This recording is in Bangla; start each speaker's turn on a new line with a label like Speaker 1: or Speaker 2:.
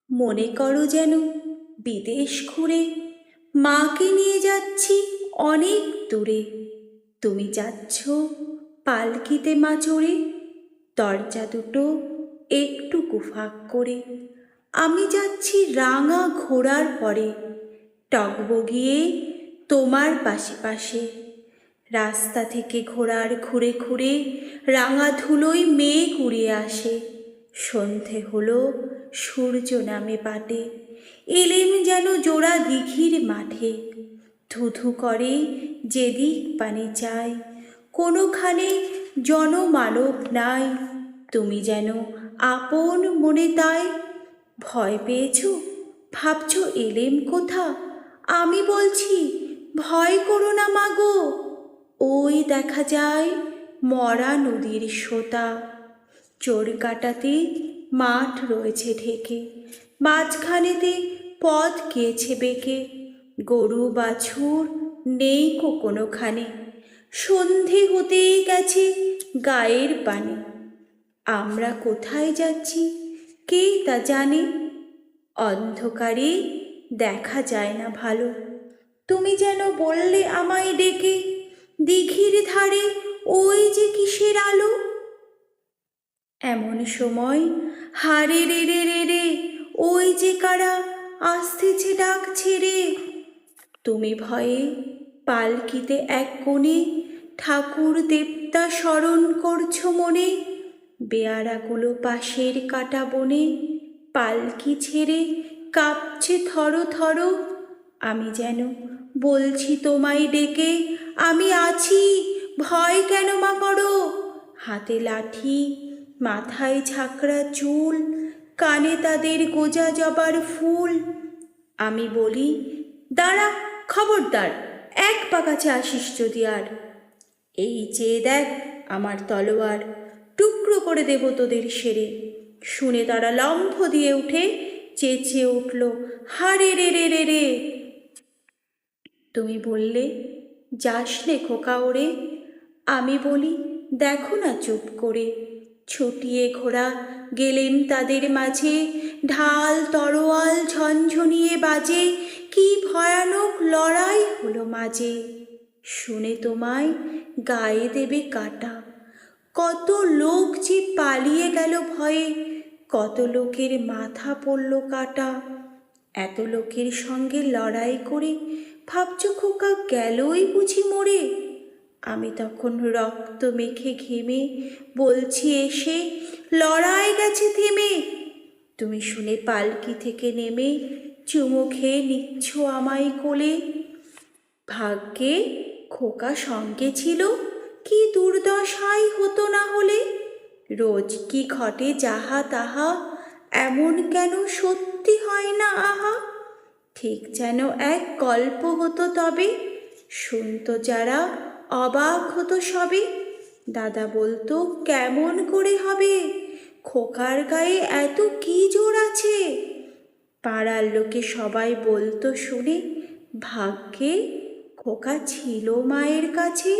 Speaker 1: মনে করো যেন বিদেশ ঘুরে মাকে নিয়ে যাচ্ছি অনেক দূরে। তুমি যাচ্ছ পালকিতে মা চড়ে, দরজা দুটো একটু কুফাক করে। আমি যাচ্ছি রাঙা ঘোড়ার পরে, টগবগিয়ে তোমার পাশে পাশে। রাস্তা থেকে ঘোড়ার ঘুরে ঘুরে রাঙা ধুলোয় মেঘ উড়িয়ে আসে। সন্ধে হলো, সূর্য নামে পাটে, এলেম যেন জোড়া দিঘির মাঠে। ধুধু করে যেদিক পানে চাই, কোনোখানে জনমানব নাই। তুমি যেন আপন মনে তাই। ভয় পেয়েছ, ভাবছ এলেম কোথা? আমি বলছি ভয় করো না মাগো, ওই দেখা যায় মরা নদীর সোতা। চোর কাটাতে মাঠ রয়েছে ঢেকে, মাঝখানেতে পথ গিয়েছে বেঁকে। গরু বাছুর নেই কোনোখানে, সন্ধে হতেই গেছে গায়ের পানে। আমরা কোথায় যাচ্ছি কে তা জানে, অন্ধকারে দেখা যায় না ভালো। তুমি যেন বললে আমায় ডেকে, দিঘির ধারে ওই যে কিসের আলো। এমন সময় হারে রে রে রে রে, ওই যে কারা আসতেছে ডাক ছেড়ে। তুমি ভয়ে পালকিতে এক কোণে ঠাকুর দেবতা স্মরণ করছো মনে। বেয়ারাগুলো পাশের কাটা বনে পালকি ছেড়ে কাঁপছে থর থর। আমি যেন বলছি তোমায় ডেকে, আমি আছি, ভয় কেন মা করো। হাতে লাঠি, মাথায় ঝাঁকড়া চুল, কানে তাদের গোজা জবার ফুল। আমি বলি দাঁড়া, খবরদার, এক পা কাছে আসিস যদি আর। এই চেয়ে দেখ আমার তলোয়ার, টুকরো করে দেব তোদের সেরে। শুনে তারা লম্ফ দিয়ে উঠে চেঁচিয়ে উঠল, হারে রে রে রে রে। তুমি বললে যাস নে খোকা ওরে। আমি বলি দেখো না চুপ করে। ছুটিয়ে ঘোড়া গেলেম তাদের মাঝে, ঢাল তরোয়াল ঝনঝনিয়ে বাজে। কি ভয়ানক লড়াই হলো মাঝে, শুনে তোমায় গায়ে দেবে কাটা। কত লোক যে পালিয়ে গেল ভয়ে, কত লোকের মাথা পড়ল কাটা। এত লোকের সঙ্গে লড়াই করে ভাবছ খোকা গেলই বুঝি মরে। আমি তখন রক্ত মেখে ঘেমে বলছি এসে, লড়াই গেছে থেমে। তুমি শুনে পালকি থেকে নেমে চুমু খেয়ে নিচ্ছ আমায় কোলে। ভাগ্যে খোকা সঙ্গে ছিল, কি দুর্দশাই হতো না হলে। রোজ কি ঘটে যাহা তাহা, এমন কেন সত্যি হয় না আহা। ঠিক যেন এক গল্প হতো তবে, শুনতো যারা অবাক হতো সবে। দাদা বলতো কেমন করে হবে, খোকার গায়ে এত কি জোর আছে। পাড়ার লোকে সবাই বলতো শুনে, ভাগ্যে খোকা ছিল মায়ের কাছে।